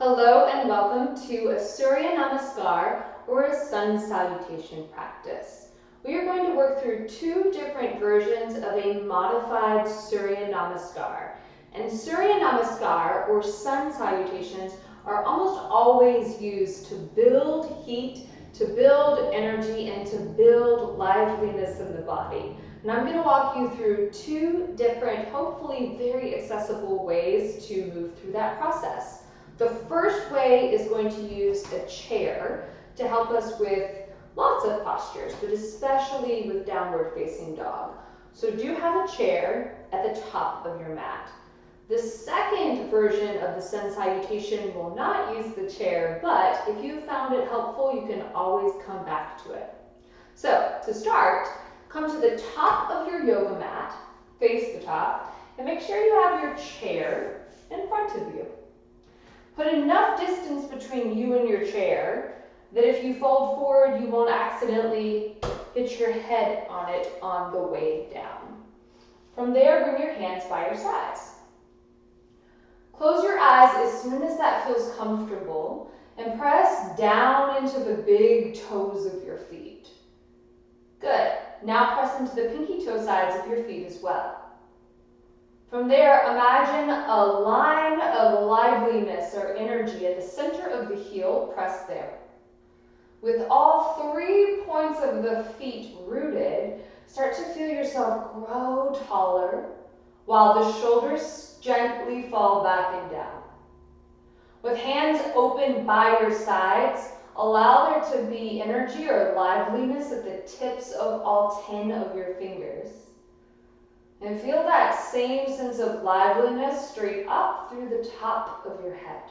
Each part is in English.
Hello and welcome to a Surya Namaskar or a Sun Salutation practice. We are going to work through two different versions of a modified Surya Namaskar. And Surya Namaskar or Sun Salutations are almost always used to build heat, to build energy, and to build liveliness in the body. And I'm going to walk you through two different, hopefully very accessible ways to move through that process. The first way is going to use a chair to help us with lots of postures, but especially with downward facing dog. So do have a chair at the top of your mat. The second version of the Sun Salutation will not use the chair, but if you found it helpful, you can always come back to it. So to start, come to the top of your yoga mat, face the top, and make sure you have your chair in front of you. Put enough distance between you and your chair that if you fold forward, you won't accidentally hit your head on it on the way down. From there, bring your hands by your sides. Close your eyes as soon as that feels comfortable and press down into the big toes of your feet. Good. Now press into the pinky toe sides of your feet as well. From there, imagine a line of liveliness or energy at the center of the heel. Press there. With all 3 points of the feet rooted, start to feel yourself grow taller while the shoulders gently fall back and down. With hands open by your sides, allow there to be energy or liveliness at the tips of all 10 of your fingers. And feel that same sense of liveliness straight up through the top of your head.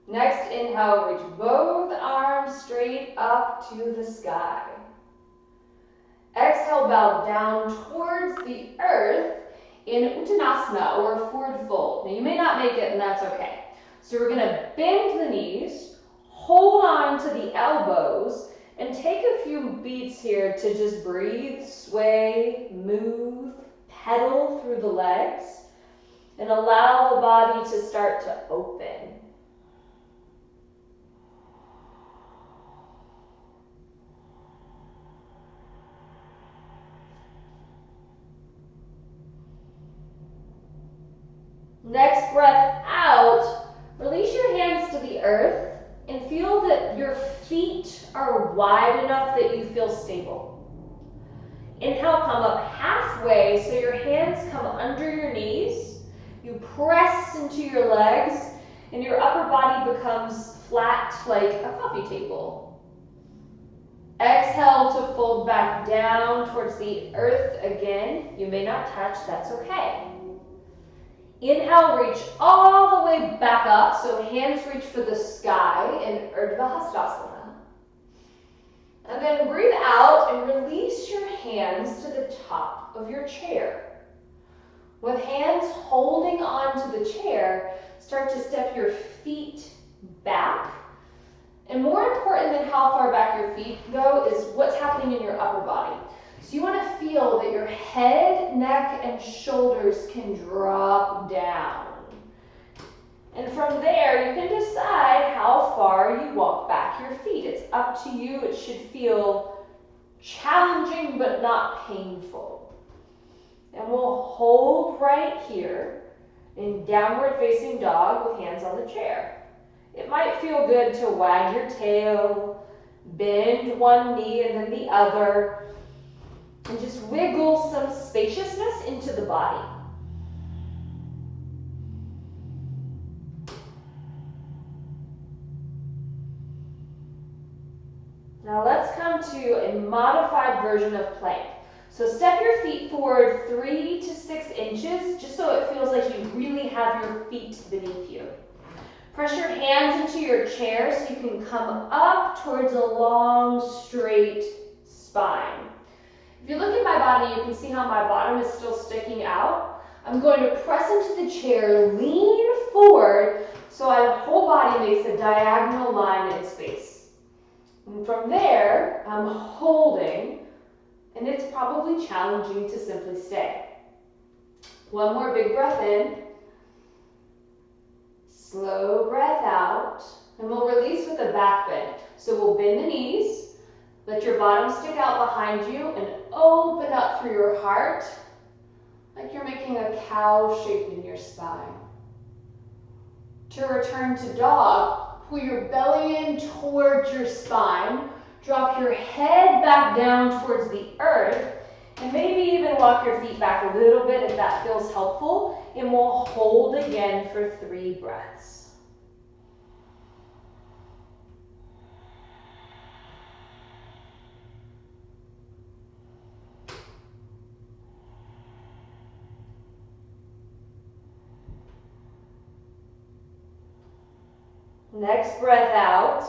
Next, inhale, reach both arms straight up to the sky. Exhale, bow down towards the earth in Uttanasana or forward fold. Now you may not make it, and that's okay. So we're going to bend the knees, hold on to the elbows, and take a few beats here to just breathe, sway, move, pedal through the legs, and allow the body to start to open. Next breath out, release your hands to the earth and feel that your feet are wide enough that you feel stable. Inhale, come up halfway so your hands come under your knees. You press into your legs and your upper body becomes flat like a coffee table. Exhale to fold back down towards the earth again. You may not touch, that's okay. Inhale, reach all the way back up, so hands reach for the sky in Urdhva Hastasana. And then breathe out and release your hands to the top of your chair. With hands holding on to the chair, start to step your feet back. And more important than how far back your feet go is what's happening in your upper body. So you want to feel that your head, neck, and shoulders can drop down. And from there, you can decide how far you walk back your feet. It's up to you. It should feel challenging but not painful. And we'll hold right here in downward facing dog with hands on the chair. It might feel good to wag your tail, bend one knee and then the other, and just wiggle some spaciousness into the body. Now let's come to a modified version of plank. So step your feet forward 3 to 6 inches, just so it feels like you really have your feet beneath you. Press your hands into your chair so you can come up towards a long, straight spine. If you look at my body, you can see how my bottom is still sticking out. I'm going to press into the chair, lean forward, so my whole body makes a diagonal line in space. And from there, I'm holding, and it's probably challenging to simply stay. One more big breath in. Slow breath out, and we'll release with a back bend. So we'll bend the knees, let your bottom stick out behind you, and open up through your heart, like you're making a cow shape in your spine. To return to dog, pull your belly in towards your spine, drop your head back down towards the earth, and maybe even walk your feet back a little bit if that feels helpful, and we'll hold again for 3 breaths. Next breath out.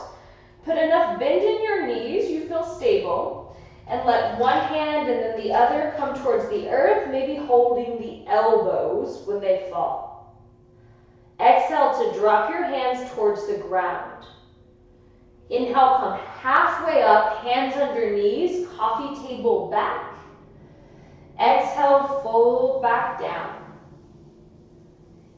Put enough bend in your knees, you feel stable, and let one hand and then the other come towards the earth, maybe holding the elbows when they fall. Exhale to drop your hands towards the ground. Inhale, come halfway up, hands under knees, coffee table back. Exhale, fold back down.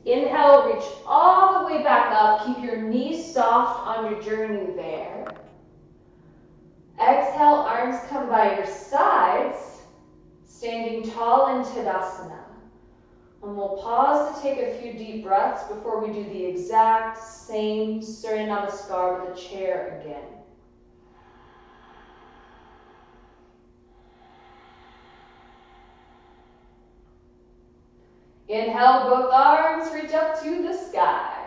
Inhale, reach all the way back up. Keep your knees soft on your journey there. Exhale, arms come by your sides, standing tall in Tadasana. And we'll pause to take a few deep breaths before we do the exact same Surya Namaskar with a chair again. Inhale, both arms reach up to the sky.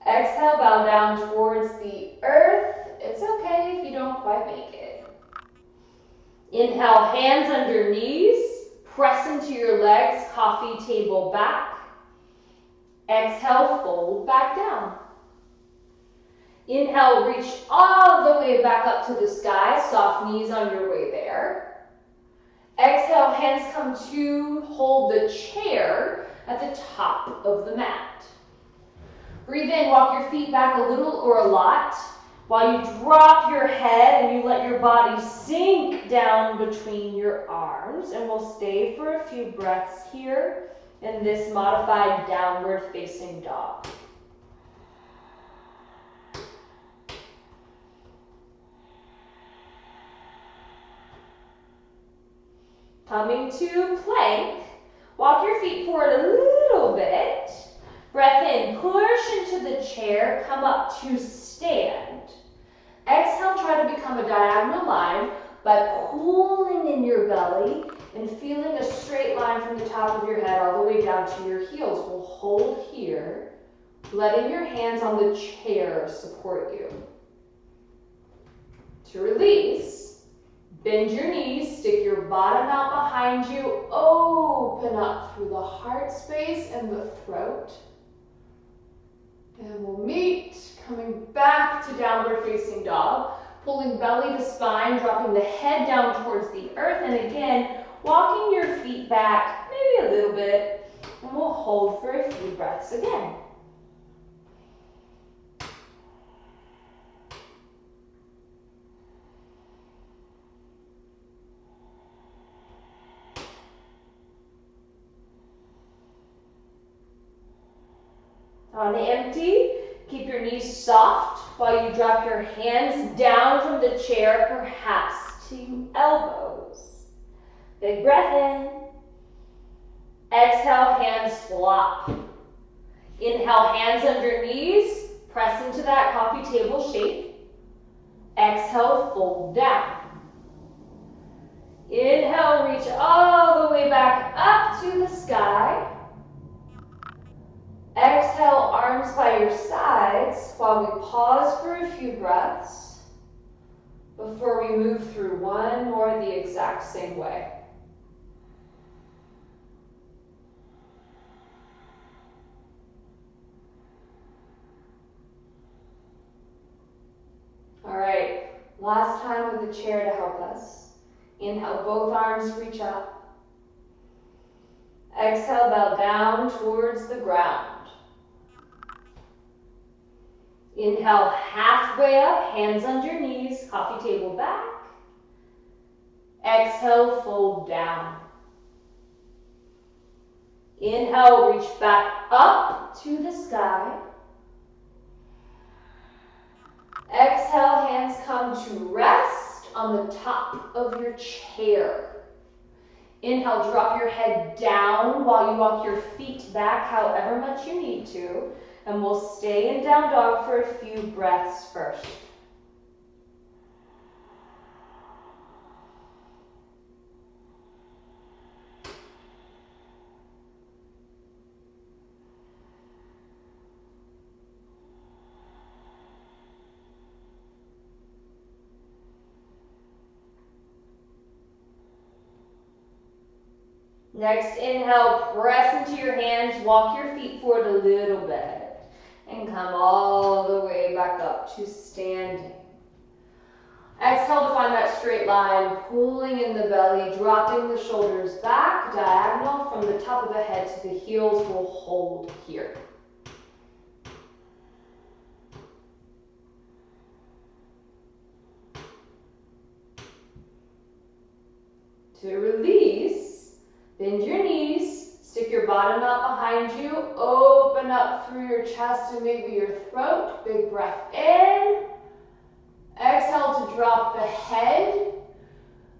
Exhale, bow down towards the earth. It's okay if you don't quite make it. Inhale, hands under knees. Press into your legs, coffee table back. Exhale, fold back down. Inhale, reach all the way back up to the sky. Soft knees on your way there. Exhale, hands come to hold the chair at the top of the mat. Breathe in, walk your feet back a little or a lot while you drop your head and you let your body sink down between your arms. And we'll stay for a few breaths here in this modified downward facing dog. Coming to plank, walk your feet forward a little bit. Breath in, push into the chair, come up to stand. Exhale, try to become a diagonal line by pulling in your belly and feeling a straight line from the top of your head all the way down to your heels. We'll hold here, letting your hands on the chair support you. To release, bend your knees, stick your bottom out behind you, open up through the heart space and the throat. And we'll meet, coming back to downward facing dog, pulling belly to spine, dropping the head down towards the earth, and again, walking your feet back maybe a little bit, and we'll hold for a few breaths again. On the empty, keep your knees soft while you drop your hands down from the chair, perhaps to elbows. Big breath in. Exhale, hands flop. Inhale, hands under knees. Press into that coffee table shape. Exhale, fold down. Inhale, reach all the way back up to the sky. Exhale, arms by your sides while we pause for a few breaths before we move through one more the exact same way. All right, last time with the chair to help us. Inhale, both arms reach up. Exhale, bow down towards the ground. Inhale, halfway up, hands under knees, coffee table back. Exhale, fold down. Inhale, reach back up to the sky. Exhale, hands come to rest on the top of your chair. Inhale, drop your head down while you walk your feet back however much you need to. And we'll stay in down dog for a few breaths first. Next, inhale, press into your hands, walk your feet forward a little bit, and come all the way back up to standing. Exhale to find that straight line, pulling in the belly, dropping the shoulders back, diagonal from the top of the head to the heels. Will hold here. To release, bend your knees, stick your bottom up behind you, open up through your chest and maybe your throat. Big breath in. Exhale to drop the head.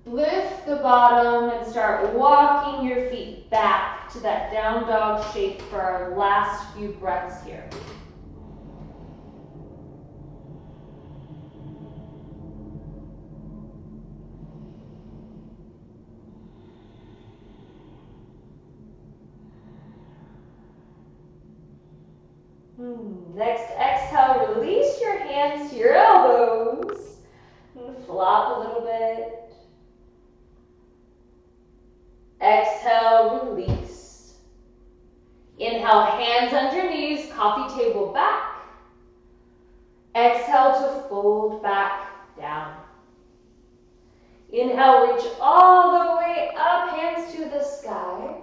Lift the bottom and start walking your feet back to that down dog shape for our last few breaths here. Next, exhale, release your hands to your elbows and flop a little bit. Exhale, release. Inhale, hands under knees, coffee table back. Exhale to fold back down. Inhale, reach all the way up, hands to the sky.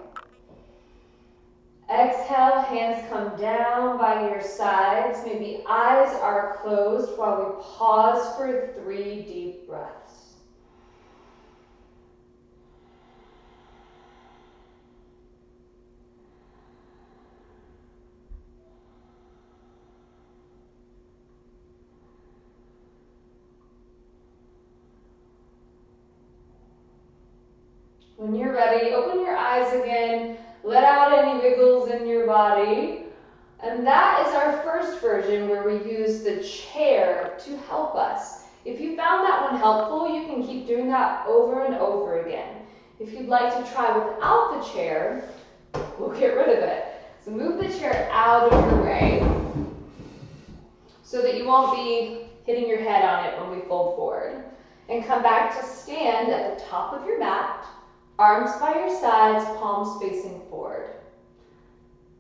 Exhale, hands come down by your sides. Maybe eyes are closed while we pause for 3 deep breaths. When you're ready, open your eyes again. Let out any wiggles in your body. And that is our first version where we use the chair to help us. If you found that one helpful, you can keep doing that over and over again. If you'd like to try without the chair, we'll get rid of it. So move the chair out of your way so that you won't be hitting your head on it when we fold forward. And come back to stand at the top of your mat. Arms by your sides, palms facing forward.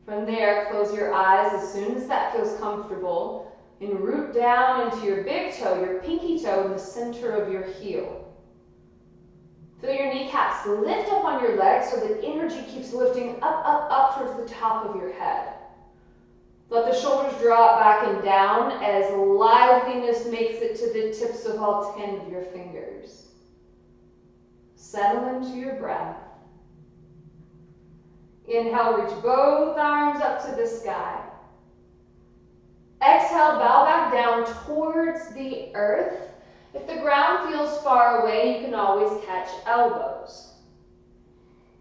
From there, close your eyes as soon as that feels comfortable and root down into your big toe, your pinky toe in the center of your heel. Feel your kneecaps lift up on your legs so that energy keeps lifting up, up, up towards the top of your head. Let the shoulders drop back and down as liveliness makes it to the tips of all 10 of your fingers. Settle into your breath. Inhale, reach both arms up to the sky. Exhale, bow back down towards the earth. If the ground feels far away, you can always catch elbows.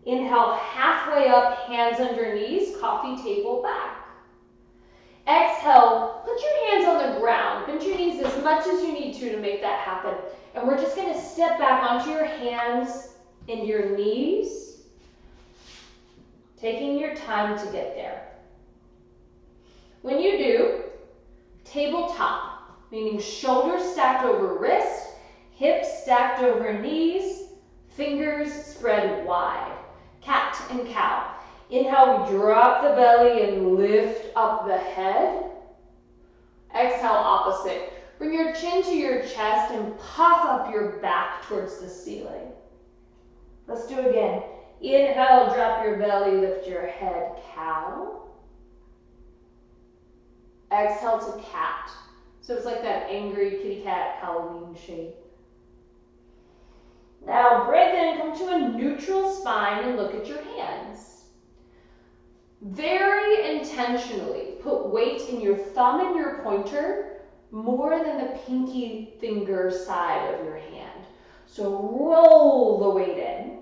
Inhale, halfway up, hands under knees, coffee table back. Exhale, put your hands on the ground. Bend your knees as much as you need to make that happen. And we're just going to step back onto your hands and your knees, taking your time to get there. When you do, tabletop, meaning shoulders stacked over wrist, hips stacked over knees, fingers spread wide. Cat and cow. Inhale, we drop the belly and lift up the head. Exhale, opposite. Bring your chin to your chest and puff up your back towards the ceiling. Let's do it again. Inhale, drop your belly, lift your head, cow. Exhale to cat. So it's like that angry kitty cat Halloween shape. Now breathe in, come to a neutral spine and look at your hands. Very intentionally put weight in your thumb and your pointer more than the pinky finger side of your hand. So roll the weight in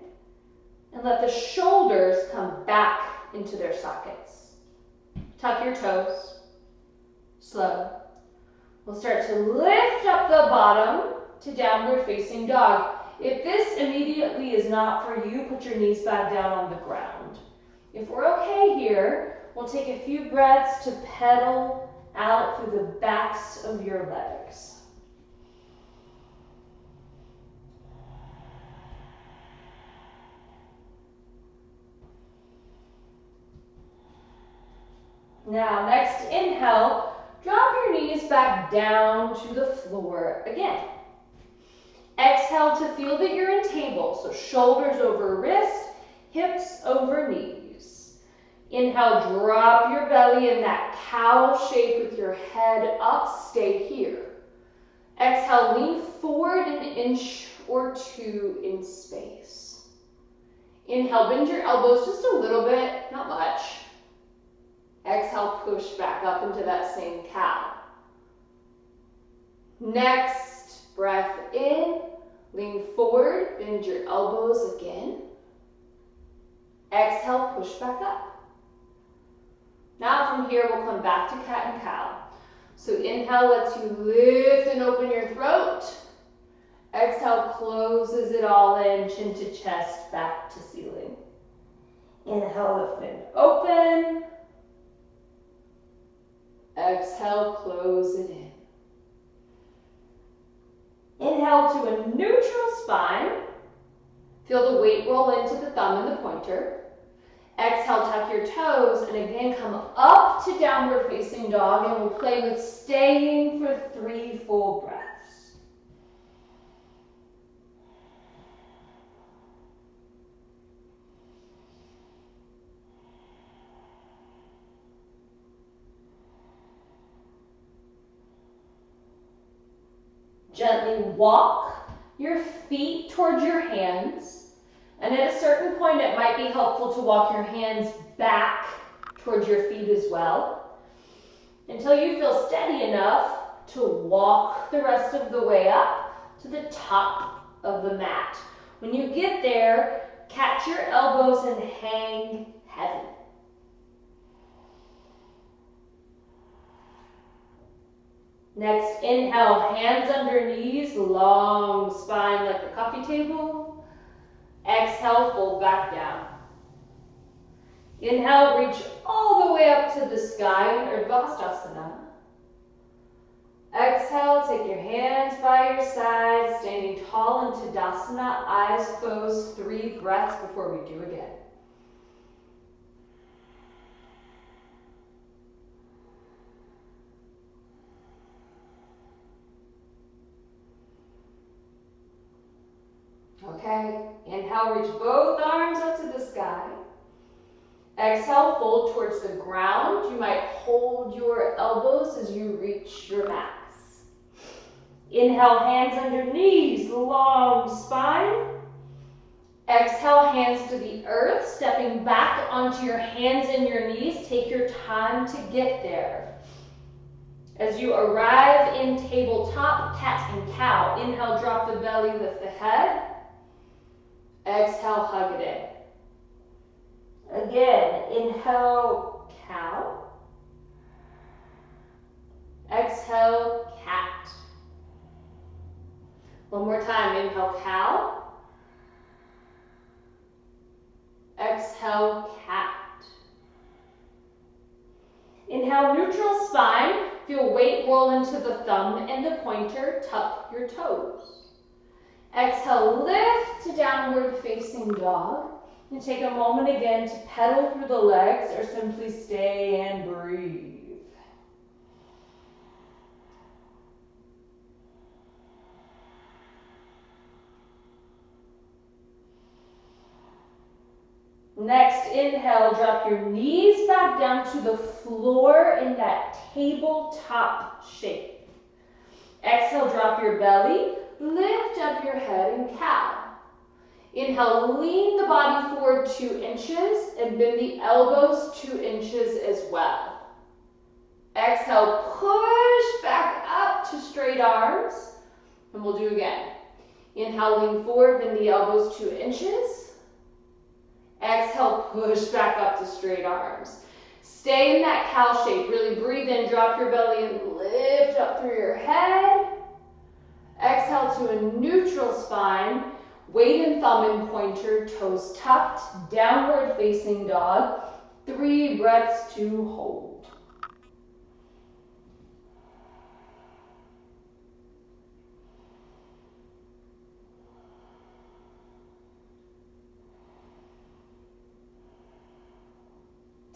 and let the shoulders come back into their sockets. Tuck your toes, slow. We'll start to lift up the bottom to downward facing dog. If this immediately is not for you, put your knees back down on the ground. If we're okay here, we'll take a few breaths to pedal out through the backs of your legs. Now, next inhale, drop your knees back down to the floor again. Exhale to feel that you're in table, so shoulders over wrist, hips over knees. Inhale, drop your belly in that cow shape with your head up, stay here. Exhale, lean forward an inch or two in space. Inhale, bend your elbows just a little bit, not much. Exhale, push back up into that same cow. Next, breath in, lean forward, bend your elbows again. Exhale, push back up. Now from here, we'll come back to cat and cow. So inhale lets you lift and open your throat. Exhale closes it all in, chin to chest, back to ceiling. Inhale, lift and open. Exhale, close it in. Inhale to a neutral spine. Feel the weight roll into the thumb and the pointer. Exhale, tuck your toes, and again come up to downward facing dog, and we'll play with staying for 3 full breaths. Gently walk your feet towards your hands, and at a certain point it might be helpful to walk your hands back towards your feet as well, until you feel steady enough to walk the rest of the way up to the top of the mat. When you get there, catch your elbows and hang heavy. Next, inhale, hands under knees, long spine like a coffee table. Exhale, fold back down. Inhale, reach all the way up to the sky in Urdhva. Exhale, take your hands by your sides, standing tall in Tadasana, eyes closed, 3 breaths before we do again. Okay, inhale, reach both arms up to the sky. Exhale, fold towards the ground. You might hold your elbows as you reach your max. Inhale, hands under knees, long spine. Exhale, hands to the earth, stepping back onto your hands and your knees. Take your time to get there. As you arrive in tabletop, cat and cow. Inhale, drop the belly, lift the head. Exhale, hug it in. Again, inhale, cow. Exhale, cat. One more time, inhale, cow. Exhale, cat. Inhale, neutral spine. Feel weight roll into the thumb and the pointer. Tuck your toes. Exhale, lift to downward facing dog. And take a moment again to pedal through the legs or simply stay and breathe. Next, inhale, drop your knees back down to the floor in that tabletop shape. Exhale, drop your belly, lift up your head in cow. Inhale, lean the body forward 2 inches and bend the elbows 2 inches as well. Exhale, push back up to straight arms. And we'll do again. Inhale, lean forward, bend the elbows 2 inches. Exhale, push back up to straight arms. Stay in that cow shape. Really breathe in, drop your belly and lift up through your head. Exhale to a neutral spine. Weight in thumb and pointer, toes tucked, downward facing dog. 3 breaths to hold.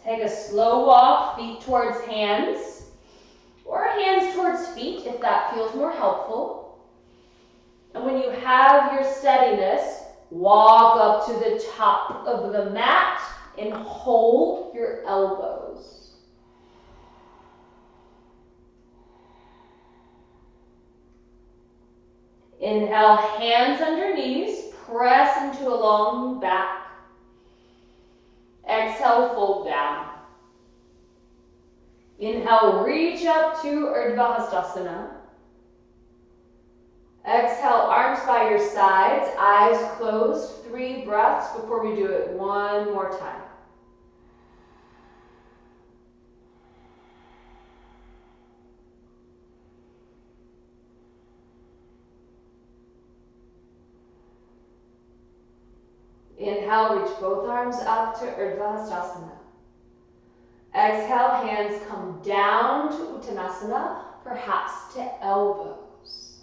Take a slow walk, feet towards hands, or hands towards feet if that feels more helpful. And when you have your steadiness, walk up to the top of the mat and hold your elbows. Inhale, hands under knees, press into a long back. Exhale, fold down. Inhale, reach up to Urdhva Hastasana. Exhale, arms by your sides, eyes closed, 3 breaths before we do it one more time. Inhale, reach both arms up to Urdhva Hastasana. Exhale, hands come down to Uttanasana, perhaps to elbows.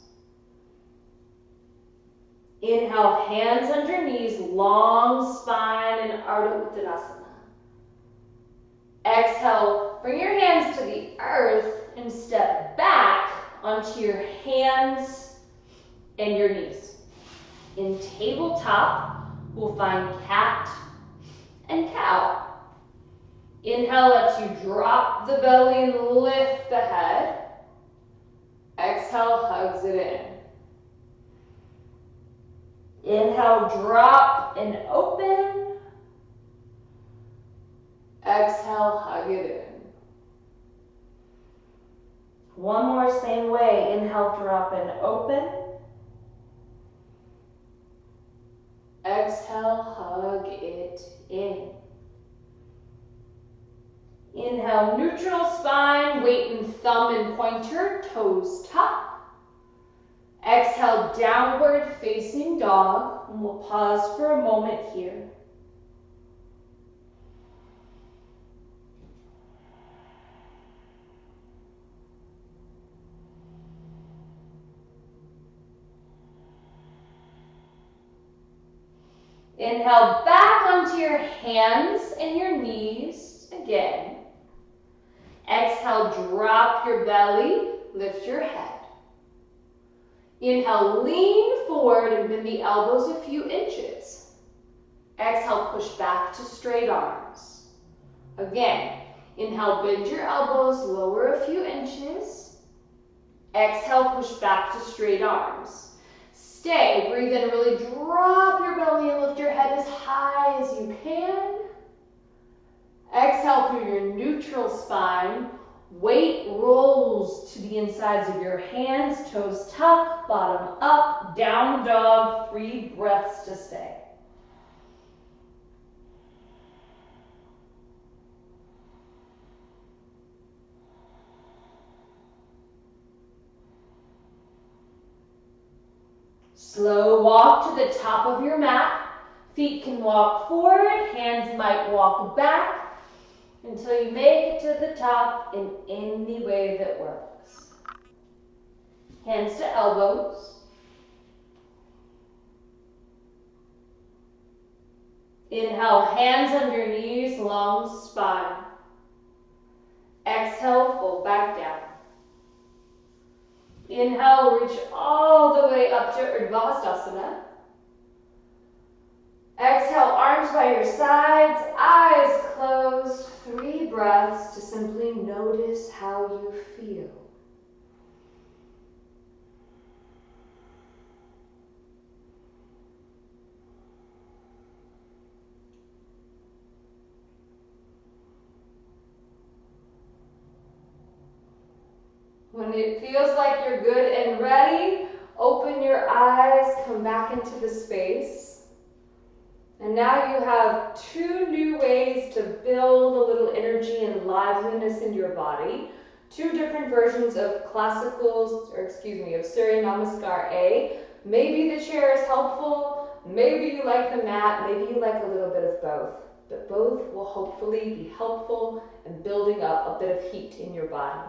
Inhale, hands under knees, long spine in Ardha Uttanasana. Exhale, bring your hands to the earth and step back onto your hands and your knees. In tabletop, we'll find cat and cow. Inhale, lets you drop the belly and lift the head. Exhale, hugs it in. Inhale, drop and open. Exhale, hug it in. One more, same way. Inhale, drop and open. Exhale, hug it in. Inhale, neutral spine, weight in thumb and pointer, toes tucked. Exhale, downward facing dog, and we'll pause for a moment here. Inhale, back onto your hands and your knees again. Exhale, drop your belly, lift your head. Inhale, lean forward and bend the elbows a few inches. Exhale, push back to straight arms. Again, inhale, bend your elbows, lower a few inches. Exhale, push back to straight arms. Stay, breathe in, really drop your belly and lift your head as high as you can. Exhale through your neutral spine. Weight rolls to the insides of your hands, toes tucked, bottom up, down dog, 3 breaths to stay. Slow walk to the top of your mat. Feet can walk forward, hands might walk back until you make it to the top in any way that works. Hands to elbows. Inhale, hands under knees, long spine. Exhale, fold back down. Inhale, reach all the way up to Urdhva Hastasana. Exhale, arms by your sides, eyes closed, 3 breaths to simply notice how you feel. When it feels like you're good and ready, open your eyes, come back into the space. And now you have two new ways to build a little energy and liveliness in your body. Two different versions of of Surya Namaskar A. Maybe the chair is helpful, maybe you like the mat, maybe you like a little bit of both. But both will hopefully be helpful in building up a bit of heat in your body.